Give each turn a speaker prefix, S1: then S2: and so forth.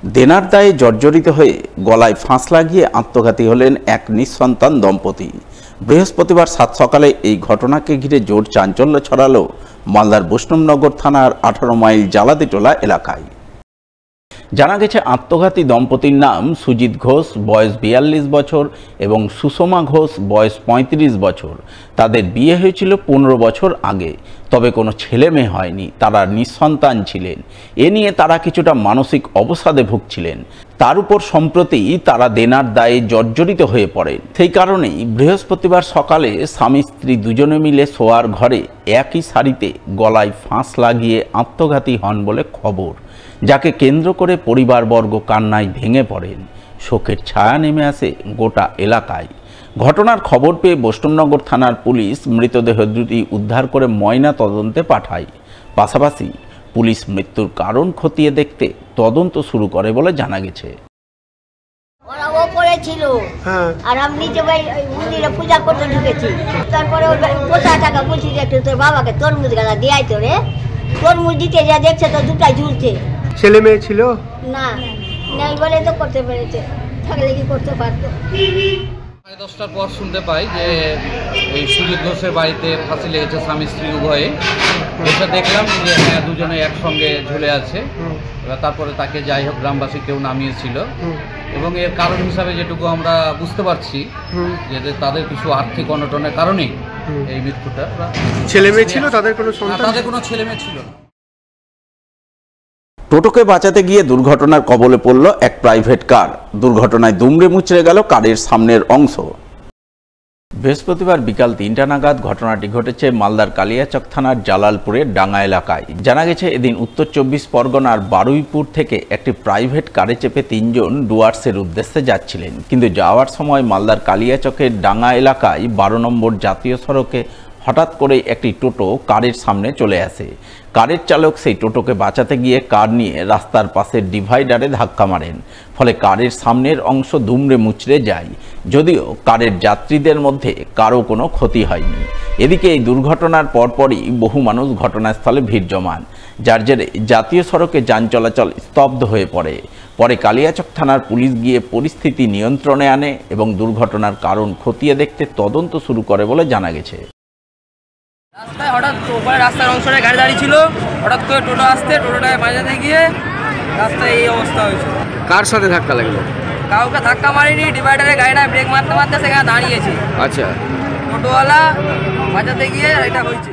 S1: দেনার দায়ে জর্জরিত হয়ে গলায় ফাঁস লাগিয়ে আত্মঘাতী হলেন এক নিঃসন্তান দম্পতি। বৃহস্পতিবার সাত সকালে এই ঘটনাকে ঘিরে জোর চাঞ্চল্য ছড়ালো মালদার বৈষ্ণবনগর থানার 18 মাইল জালাদিটোলা এলাকায়। জানা গেছে, আত্মঘাতী দম্পতির নাম সুজিত ঘোষ, বয়স 42 বছর, এবং সুষমা ঘোষ, বয়স 35 বছর। তাদের বিয়ে হয়েছিল 15 বছর আগে, তবে কোনো ছেলে মেয়ে হয়নি। তারা নিঃসন্তান ছিলেন। এ নিয়ে তারা কিছুটা মানসিক অবসাদে ভুগছিলেন। তার উপর সম্প্রতি তারা দেনার দায়ে জর্জরিত হয়ে পড়েন। সেই কারণেই বৃহস্পতিবার সকালে স্বামী স্ত্রী দুজনে মিলে শোয়ার ঘরে একই সারিতে গলায় ফাঁস লাগিয়ে আত্মঘাতী হন বলে খবর, যাকে কেন্দ্র করে পরিবারবর্গ কান্নায় ভেঙে পড়েন। শোকের ছায়া নেমে আসে গোটা এলাকায়। ঘটনার খবর পেয়ে বৈষ্ণবনগর থানার পুলিশ মৃতদেহ দুটি উদ্ধার করে ময়না তদন্তে পাঠায়। পাশাপাশি পুলিশ মৃত্যুর কারণ খতিয়ে দেখতে তদন্ত শুরু করে বলে জানা গেছে।
S2: ওরা ওপরে ছিল আর আমি নিচে মন্দিরে পূজা করতে ঢুকেছি। তারপরে কোথা টাকা বলছি যে একটু তোর বাবাকে তরমুজ গালা দেয়, তোরে তরমুজ দিতে যা দেখছে তো দুটাই ঝুলছে।
S3: ছেলে মেয়ে ছিল
S2: না, নেই বলে তো করতে পেরেছে, থাকলে কি করতে পারতো।
S4: 10টার পর শুনতে পাই যে এই সুজিত ঘোষের বাড়িতে ফাঁসি লেগেছে, স্বামী স্ত্রী উভয়ে। এটা দেখলাম যে হ্যাঁ, দুজনে একসঙ্গে ঝুলে আছে। এবার তারপরে তাকে যাই হোক গ্রামবাসী কেউ নামিয়েছিল, এবং এর কারণ হিসাবে যেটুকু আমরা বুঝতে পারছি যে তাদের কিছু আর্থিক অনটনের কারণেই এই মৃত্যুটা।
S3: ছেলে মেয়ে ছিল তাদের কোনো
S4: ছেলে মেয়ে ছিল না।
S1: টোটোকে বাঁচাতে গিয়ে দুর্ঘটনার কবলে পড়ল এক প্রাইভেট কার। দুর্ঘটনায় দুমড়ে মুচড়ে গেল কারের সামনের অংশ। বৃহস্পতিবার বিকাল 3টা নাগাদ ঘটনাটি ঘটেছে মালদার কালিয়াচক থানার জালালপুরের ডাঙ্গা এলাকায়। জানা গেছে, এদিন উত্তর 24 পরগনার বারুইপুর থেকে একটি প্রাইভেট কারে চেপে 3 জন ডুয়ার্সের উদ্দেশ্যে যাচ্ছিলেন। কিন্তু যাওয়ার সময় মালদার কালিয়াচকের ডাঙ্গা এলাকায় 12 নম্বর জাতীয় সড়কে হঠাৎ করে একটি টোটো কারের সামনে চলে আসে। কারের চালক সেই টোটোকে বাঁচাতে গিয়ে কার নিয়ে রাস্তার পাশের ডিভাইডারে ধাক্কা মারেন। ফলে কারের সামনের অংশ দুমড়ে মুচড়ে যায়, যদিও কারের যাত্রীদের মধ্যে কারো কোনো ক্ষতি হয়নি। এদিকে এই দুর্ঘটনার পরপরই বহু মানুষ ঘটনাস্থলে ভিড় জমান, যার জেরে জাতীয় সড়কে যান চলাচল স্তব্ধ হয়ে পড়ে। পরে কালিয়াচক থানার পুলিশ গিয়ে পরিস্থিতি নিয়ন্ত্রণে আনে এবং দুর্ঘটনার কারণ খতিয়ে দেখতে তদন্ত শুরু করে বলে জানা গেছে।
S5: রাস্তায় হঠাৎ ওপরে রাস্তার অংশটা গাড়ি দাঁড়িয়ে ছিল, হঠাৎ করে টোটো আসতে টোটোটাকে বাজাতে গিয়ে রাস্তায় এই অবস্থা হয়েছে।
S3: কার সাথে ধাক্কা লাগলো?
S5: কাউকে ধাক্কা মারিনি, ডিভাইডারে গাড়িটা ব্রেক মারতে মারতে সেখানে দাঁড়িয়েছে।
S3: আচ্ছা,
S5: টোটোওয়ালা বাজাতে গিয়ে এটা হয়েছে।